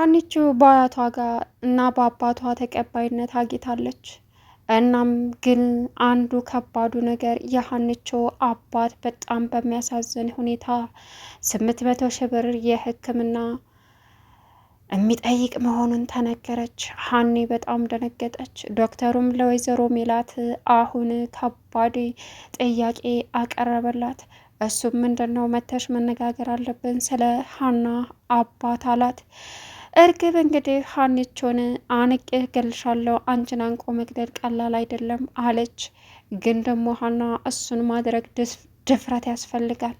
ሀኒቾ በአያቷ ጋር እና በአባቷ ተቀባይነት አግኝታለች። እናም ግን አንዱ ከባዱ ነገር የሀኒቾ አባት በጣም በሚያሳዝን ሁኔታ 800 ሺህ ብር የሕክምና የሚጠይቅ መሆኑን ተነገረች። ሀኒ በጣም ደነገጠች። ዶክተሩም ለወይዘሮ ሜላት አሁን ከባድ ጥያቄ አቀረበላት። እሱም ምንድን ነው መተሽ መነጋገር አለብን ስለ ሀና አባት አላት። እርግብ እንግዲህ ሀኒቾን አንቄ እገልሻለሁ፣ አንቺን አንቆ መግደል ቀላል አይደለም አለች። ግን ደግሞ ሀና እሱን ማድረግ ድፍረት ያስፈልጋል።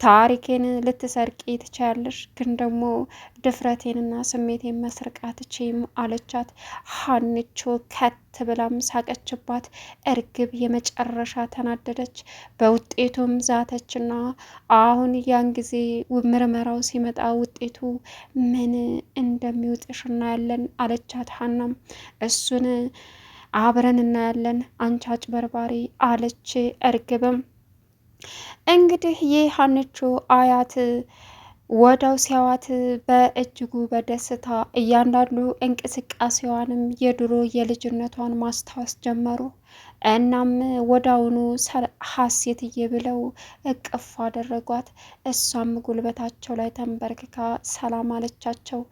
ታሪኬን ልትሰርቂ ትችያለሽ፣ ግን ደግሞ ድፍረቴንና ስሜቴን መስረቅ አትችይም አለቻት። ሀኒቾ ከት ብላም ሳቀችባት። እርግብ የመጨረሻ ተናደደች። በውጤቱም ዛተችና አሁን ያን ጊዜ ምርመራው ሲመጣ ውጤቱ ምን እንደሚውጥሽ እናያለን አለቻት። ሀናም እሱን አብረን እናያለን አንቺ አጭበርባሪ አለች። እርግብም እንግዲህ ይህ ሀኒቾ አያት ወዳው ሲያዋት በእጅጉ በደስታ እያንዳንዱ እንቅስቃሴዋንም የድሮ የልጅነቷን ማስታወስ ጀመሩ። እናም ወዳውኑ ሀሴትዬ ብለው እቅፍ አደረጓት። እሷም ጉልበታቸው ላይ ተንበርክካ ሰላም አለቻቸው።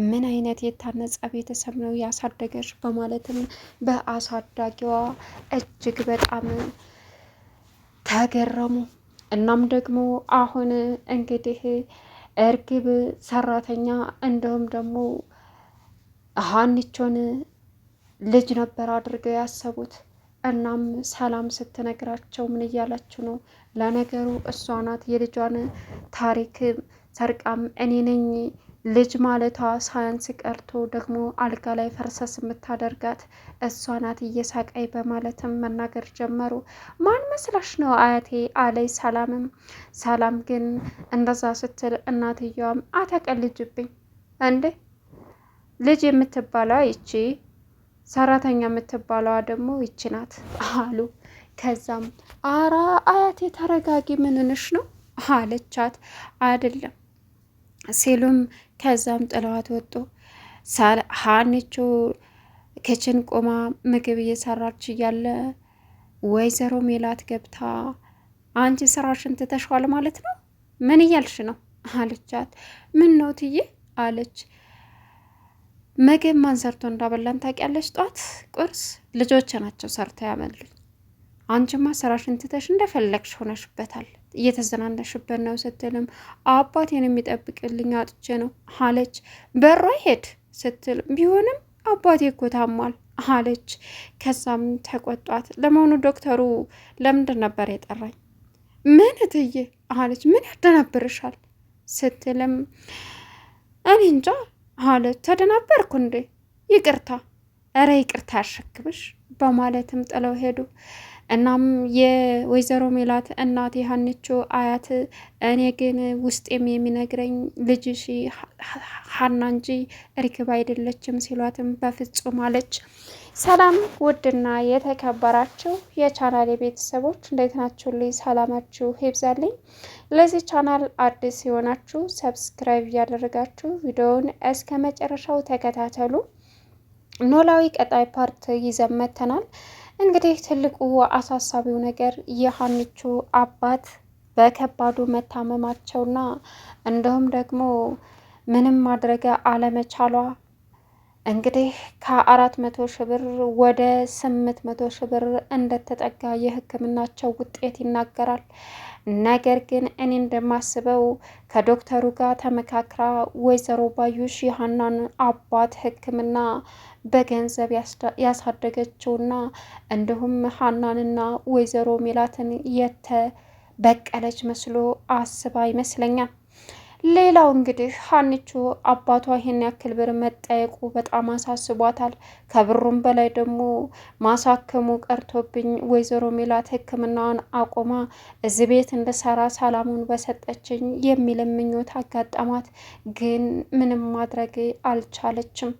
ምን አይነት የታነጸ ቤተሰብ ነው ያሳደገች በማለትም በአሳዳጊዋ እጅግ በጣም ተገረሙ። እናም ደግሞ አሁን እንግዲህ እርግብ ሰራተኛ እንዲሁም ደግሞ ሀኒቾን ልጅ ነበር አድርገው ያሰቡት። እናም ሰላም ስትነግራቸው ምን እያላችሁ ነው? ለነገሩ እሷ ናት የልጇን ታሪክ ሰርቃም እኔ ነኝ ልጅ ማለቷ ሳያንስ ቀርቶ ደግሞ አልጋ ላይ ፈርሰስ የምታደርጋት እሷ ናት እየሳቀይ በማለትም መናገር ጀመሩ። ማን መስላሽ ነው አያቴ አለይ ሰላምም። ሰላም ግን እንደዛ ስትል እናትየዋም አተቀልጅብኝ እንዴ ልጅ የምትባለዋ ይቺ ሰራተኛ የምትባለዋ ደግሞ ይቺ ናት አሉ። ከዛም አራ አያቴ ተረጋጊ ምንንሽ ነው አለቻት። አይደለም ሲሉም ከዛም ጥለዋት ወጡ። ሀኒቾ ክችን ቆማ ምግብ እየሰራች እያለ ወይዘሮ ሜላት ገብታ አንቺ ስራሽን ትተሽዋል ማለት ነው? ምን እያልሽ ነው አለቻት። ምን ነው ትዬ አለች። ምግብ ማን ሰርቶ እንዳበላን ታውቂያለሽ? ጧት ቁርስ ልጆች ናቸው ሰርተው ያመሉኝ። አንቺማ ስራሽን ትተሽ እንደፈለግሽ ሆነሽበታል፣ እየተዘናነሽበት ነው ስትልም አባቴን የሚጠብቅልኝ አጥቼ ነው አለች። በሯ ሄድ ስትል ቢሆንም አባቴ እኮ ታሟል አለች። ከዛም ተቆጧት። ለመሆኑ ዶክተሩ ለምንድን ነበር የጠራኝ? ምን እትዬ አለች። ምን ያደናብርሻል ስትልም እኔ እንጃ አለች። ተደናበርኩ እንዴ? ይቅርታ፣ እረ ይቅርታ ያሸክምሽ በማለትም ጥለው ሄዱ። እናም የወይዘሮ ሜላት እናት ሀኒቾ አያት እኔ ግን ውስጤም የሚነግረኝ ልጅሽ ሀና እንጂ እርግብ አይደለችም ሲሏትም በፍጹም አለች። ሰላም ውድና የተከበራችሁ የቻናል ቤተሰቦች እንዴት ናችሁ? ልይ ሰላማችሁ ይብዛልኝ። ለዚህ ቻናል አዲስ የሆናችሁ ሰብስክራይብ እያደረጋችሁ ቪዲዮውን እስከ መጨረሻው ተከታተሉ። ኖላዊ ቀጣይ ፓርት ይዘን መጥተናል። እንግዲህ ትልቁ አሳሳቢው ነገር የሀኒቾ አባት በከባዱ መታመማቸውና እንዲሁም ደግሞ ምንም ማድረግ አለመቻሏ እንግዲህ ከ400 ሺህ ብር ወደ 800 ሺህ ብር እንደተጠጋ የሕክምናቸው ውጤት ይናገራል። ነገር ግን እኔ እንደማስበው ከዶክተሩ ጋር ተመካክራ ወይዘሮ ባዩሽ የሀናን አባት ሕክምና በገንዘብ ያሳደገችውና እንዲሁም ሀናንና ወይዘሮ ሜላትን የተበቀለች መስሎ አስባ ይመስለኛል። ሌላው እንግዲህ ሀኒቾ አባቷ ይሄን ያክል ብር መጠየቁ በጣም አሳስቧታል። ከብሩም በላይ ደግሞ ማሳከሙ ቀርቶብኝ ወይዘሮ ሜላት ሕክምናዋን አቆማ እዚህ ቤት እንድሰራ ሰላሙን በሰጠችኝ የሚል ምኞት አጋጠማት። ግን ምንም ማድረግ አልቻለችም።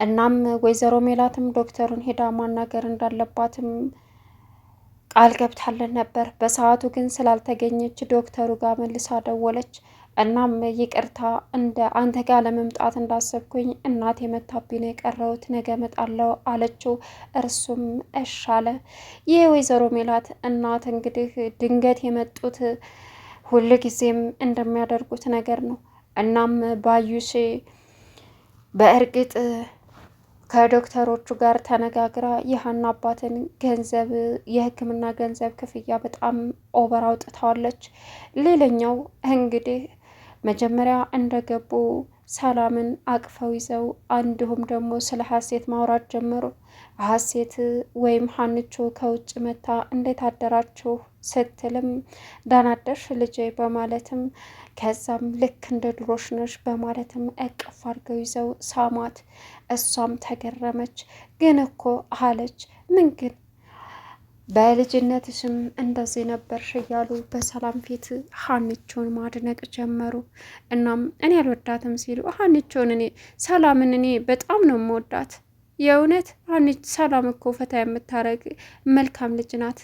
እናም ወይዘሮ ሜላትም ዶክተሩን ሄዳ ማናገር እንዳለባትም ቃል ገብታለን ነበር። በሰዓቱ ግን ስላልተገኘች ዶክተሩ ጋር መልሳ ደወለች። እናም ይቅርታ እንደ አንተ ጋር ለመምጣት እንዳሰብኩኝ እናቴ መታብኝ ነው የቀረሁት፣ ነገ እመጣለሁ አለችው። እርሱም እሺ አለ። ይህ ወይዘሮ ሜላት እናት እንግዲህ ድንገት የመጡት ሁል ጊዜም እንደሚያደርጉት ነገር ነው። እናም ባዩሽ በእርግጥ ከዶክተሮቹ ጋር ተነጋግራ የሀና አባትን ገንዘብ የሕክምና ገንዘብ ክፍያ በጣም ኦቨር አውጥተዋለች። ሌላኛው እንግዲህ መጀመሪያ እንደገቡ ሰላምን አቅፈው ይዘው እንዲሁም ደግሞ ስለ ሀሴት ማውራት ጀመሩ። ሀሴት ወይም ሀንቾ ከውጭ መታ እንዴት አደራችሁ ስትልም ደህና አደርሽ ልጄ በማለትም ከዛም ልክ እንደ ድሮሽ ነሽ በማለትም እቅፍ አድርገው ይዘው ሳሟት። እሷም ተገረመች። ግን እኮ አለች ምን ግን በልጅነትሽም እንደዚህ ነበርሽ እያሉ በሰላም ፊት ሀንቾን ማድነቅ ጀመሩ። እናም እኔ አልወዳትም ሲሉ ሀንቾን እኔ ሰላምን እኔ በጣም ነው የምወዳት የእውነት ሰላም እኮ ፈታ የምታረግ መልካም ልጅ ናት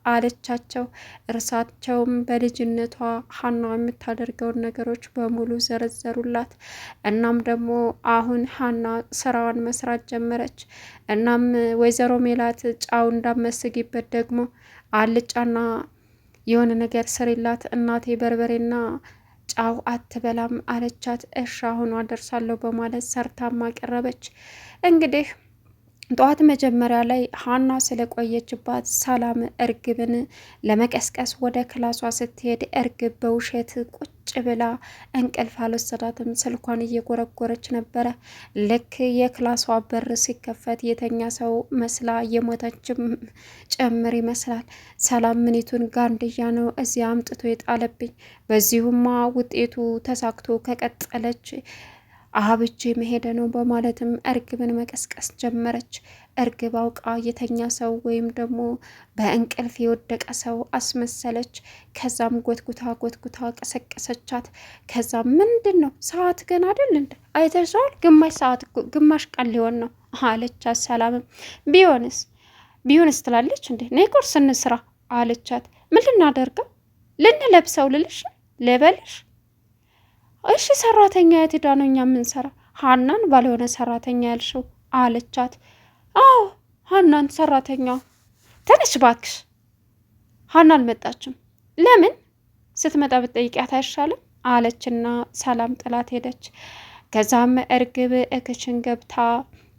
አለቻቸው። እርሳቸውም በልጅነቷ ሀና የምታደርገውን ነገሮች በሙሉ ዘረዘሩላት። እናም ደግሞ አሁን ሀና ስራዋን መስራት ጀመረች። እናም ወይዘሮ ሜላት ጫው እንዳመስጊበት ደግሞ አልጫና የሆነ ነገር ስሪላት እናቴ በርበሬና ጫው አትበላም አለቻት። እሺ አሁን አደርሳለሁ በማለት ሰርታም አቀረበች። እንግዲህ ጠዋት መጀመሪያ ላይ ሀና ስለቆየችባት ሰላም እርግብን ለመቀስቀስ ወደ ክላሷ ስትሄድ እርግብ በውሸት ቁጭ ብላ እንቅልፍ አልወሰዳትም። ስልኳን እየጎረጎረች ነበረ። ልክ የክላሷ በር ሲከፈት የተኛ ሰው መስላ የሞተችም ጭምር ይመስላል። ሰላም ምኒቱን ጋንድያ ነው እዚያ አምጥቶ የጣለብኝ፣ በዚሁማ ውጤቱ ተሳክቶ ከቀጠለች አብቼ መሄደ ነው በማለትም እርግብን መቀስቀስ ጀመረች። እርግብ አውቃ የተኛ ሰው ወይም ደግሞ በእንቅልፍ የወደቀ ሰው አስመሰለች። ከዛም ጎትጉታ ቀሰቀሰቻት። ከዛም ምንድን ነው ሰዓት ገና አይደል እንደ አይተሻል፣ ግማሽ ሰዓት ግማሽ ቀን ሊሆን ነው አለቻት። ሰላምም ቢሆንስ ትላለች እንዴ ነይ ቁርስ እንስራ አለቻት። ምን ልናደርገው ልንለብሰው ልበልሽ እሺ ሰራተኛ የት ሄዳ ነው እኛ የምንሰራ? ሀናን ባልሆነ ሰራተኛ ያልሽው አለቻት። አዎ ሀናን ሰራተኛ። ተነሽ ባክሽ፣ ሀና አልመጣችም። ለምን ስትመጣ ብትጠይቂያት አይሻልም አለችና ሰላም ጥላት ሄደች። ከዛም እርግብ እክችን ገብታ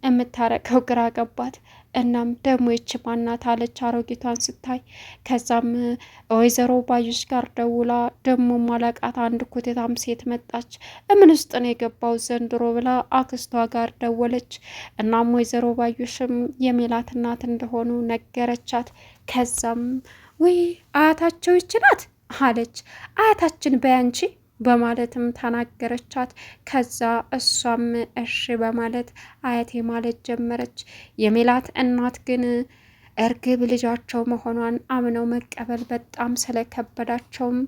የምታረቀው ግራ ገባት። እናም ደግሞ ይች ማናት አለች አሮጊቷን ስታይ። ከዛም ወይዘሮ ባዩሽ ጋር ደውላ ደግሞ ማላቃት አንድ ኮቴታም ሴት መጣች። እምን ውስጥ ነው የገባው ዘንድሮ ብላ አክስቷ ጋር ደወለች። እናም ወይዘሮ ባዩሽም የሜላት እናት እንደሆኑ ነገረቻት። ከዛም ውይ አያታቸው ይች ናት አለች። አያታችን በያንቺ በማለትም ተናገረቻት። ከዛ እሷም እሺ በማለት አያቴ ማለት ጀመረች። የሜላት እናት ግን እርግብ ልጃቸው መሆኗን አምነው መቀበል በጣም ስለከበዳቸውም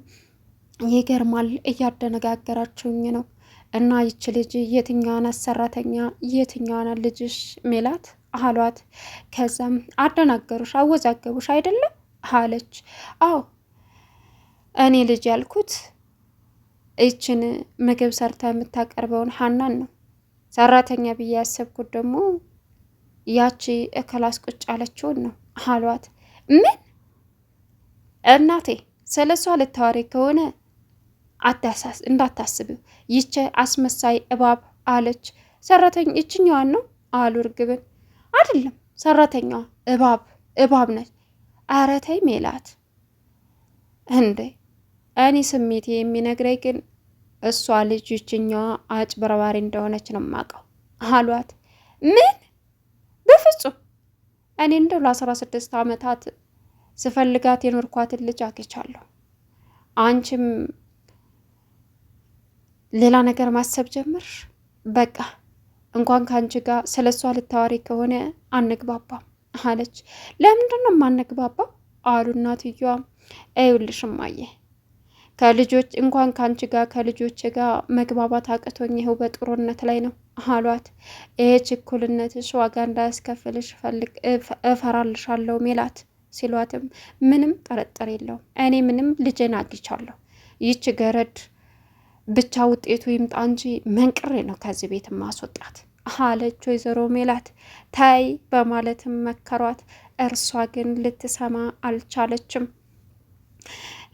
ይገርማል፣ እያደነጋገራችሁኝ ነው እና ይች ልጅ የትኛዋን ሰራተኛ የትኛዋን ልጅሽ ሜላት አሏት። ከዛም አደናገሩሽ አወዛገቡሽ አይደለም አለች። አዎ እኔ ልጅ ያልኩት ይችን ምግብ ሰርታ የምታቀርበውን ሀናን ነው። ሰራተኛ ብዬ ያሰብኩት ደግሞ ያቺ እከላስ ቁጭ ያለችውን ነው አሏት። ምን እናቴ ስለ እሷ ልታወሪ ከሆነ እንዳታስቢው ይቺ አስመሳይ እባብ አለች። ሰራተኛ ይችኛዋን ነው አሉ እርግብን። አይደለም ሰራተኛዋ እባብ ነች። ኧረ ተይ ሜላት እንዴ እኔ ስሜቴ የሚነግረኝ ግን እሷ ልጅ ይችኛዋ አጭበርባሪ እንደሆነች ነው የማውቀው አሏት። ምን በፍጹም እኔ እንደው ለ16 ዓመታት ስፈልጋት የኖርኳትን ልጅ አግኝቻለሁ። አንቺም ሌላ ነገር ማሰብ ጀመርሽ? በቃ እንኳን ከአንቺ ጋር ስለ እሷ ልታወሪ ከሆነ አንግባባም አለች። ለምንድን ነው የማንግባባው አሉ እናትየዋ። ይኸውልሽ እማዬ ከልጆች እንኳን ከአንቺ ጋር ከልጆች ጋር መግባባት አቅቶኝ ይኸው በጥሩነት ላይ ነው አሏት። ይሄ ችኩልነትሽ ዋጋ እንዳያስከፍልሽ እፈራልሻለሁ ሜላት ሲሏትም ምንም ጥርጥር የለውም እኔ ምንም ልጄን አግኝቻለሁ። ይች ገረድ ብቻ ውጤቱ ይምጣ እንጂ መንቅሬ ነው ከዚህ ቤት ማስወጣት አለች ወይዘሮ ሜላት። ታይ በማለትም መከሯት። እርሷ ግን ልትሰማ አልቻለችም።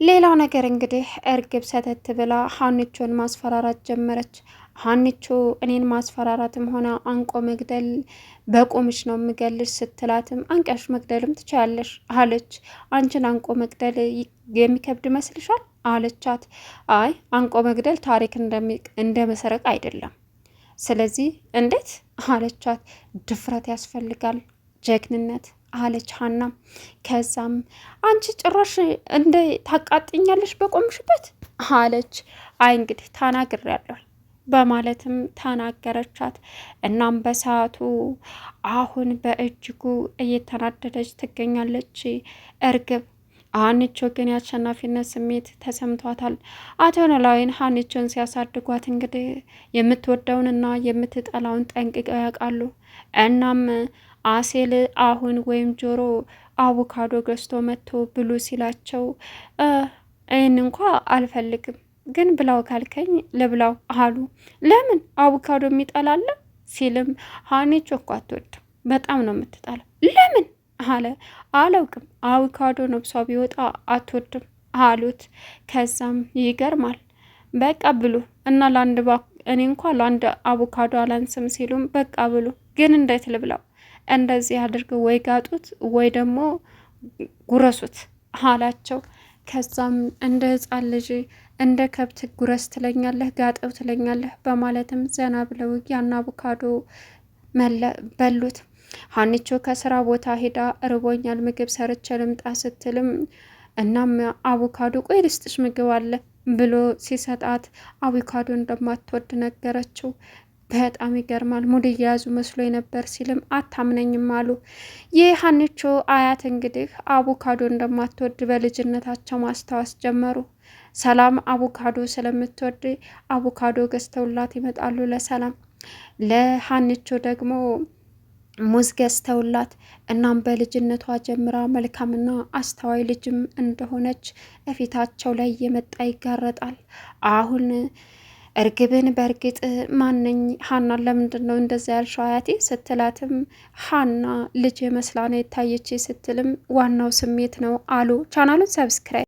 ሌላው ነገር እንግዲህ እርግብ ሰተት ብላ ሀኒቾን ማስፈራራት ጀመረች። ሀኒቾ እኔን ማስፈራራትም ሆነ አንቆ መግደል በቆምሽ ነው የምገልሽ ስትላትም አንቀሽ መግደልም ትችያለሽ አለች። አንቺን አንቆ መግደል የሚከብድ መስልሻል አለቻት። አይ አንቆ መግደል ታሪክ እንደ መሰረቅ አይደለም። ስለዚህ እንዴት አለቻት። ድፍረት ያስፈልጋል፣ ጀግንነት አለች ሀና። ከዛም አንቺ ጭራሽ እንደ ታቃጥኛለሽ በቆምሽበት አለች። አይ እንግዲህ ተናግሬያለሁ በማለትም ተናገረቻት። እናም በሰዓቱ አሁን በእጅጉ እየተናደደች ትገኛለች እርግብ። ሀኒቾ ግን የአሸናፊነት ስሜት ተሰምቷታል። አቶ ኖላዊን ሀኒቾን ሲያሳድጓት እንግዲህ የምትወደውንና የምትጠላውን ጠንቅቀው ያውቃሉ። እናም አሴል አሁን ወይም ጆሮ አቮካዶ ገዝቶ መጥቶ ብሉ ሲላቸው ይህን እንኳ አልፈልግም ግን ብላው ካልከኝ ልብላው አሉ። ለምን አቮካዶ የሚጠላለ ሲልም ሀኒቾ እኮ አትወድም፣ በጣም ነው የምትጠላው። ለምን አለ። አላውቅም አቮካዶ ነብሷ ቢወጣ አትወድም አሉት። ከዛም ይገርማል በቃ ብሉ እና እኔ እንኳ ለአንድ አቮካዶ አላንስም ሲሉም በቃ ብሉ ግን እንዴት ልብላው? እንደዚህ አድርገው ወይ ጋጡት ወይ ደግሞ ጉረሱት አላቸው። ከዛም እንደ ሕፃን ልጅ እንደ ከብት ጉረስ ትለኛለህ፣ ጋጠው ትለኛለህ በማለትም ዘና ብለው ያን አቮካዶ በሉት። ሀኒቾ ከስራ ቦታ ሄዳ እርቦኛል ምግብ ሰርቼ ልምጣ ስትልም እናም አቮካዶ ቆይ ልስጥሽ ምግብ አለ ብሎ ሲሰጣት አቮካዶ እንደማትወድ ነገረችው። በጣም ይገርማል ሙድ እየያዙ መስሎ ነበር ሲልም አታምነኝም አሉ። ይህ ሀኒቾ አያት እንግዲህ አቮካዶ እንደማትወድ በልጅነታቸው ማስታወስ ጀመሩ። ሰላም አቮካዶ ስለምትወድ አቮካዶ ገዝተውላት ይመጣሉ ለሰላም። ለሀኒቾ ደግሞ ሙዝ ገዝተውላት እናም በልጅነቷ ጀምራ መልካምና አስተዋይ ልጅም እንደሆነች እፊታቸው ላይ የመጣ ይጋረጣል። አሁን እርግብን በእርግጥ ማነኝ ሀናን ለምንድን ነው እንደዛ ያልሽው አያቴ ስትላትም ሀና ልጅ መስላ ነው የታየች ስትልም ዋናው ስሜት ነው አሉ። ቻናሉን ሰብስክራይብ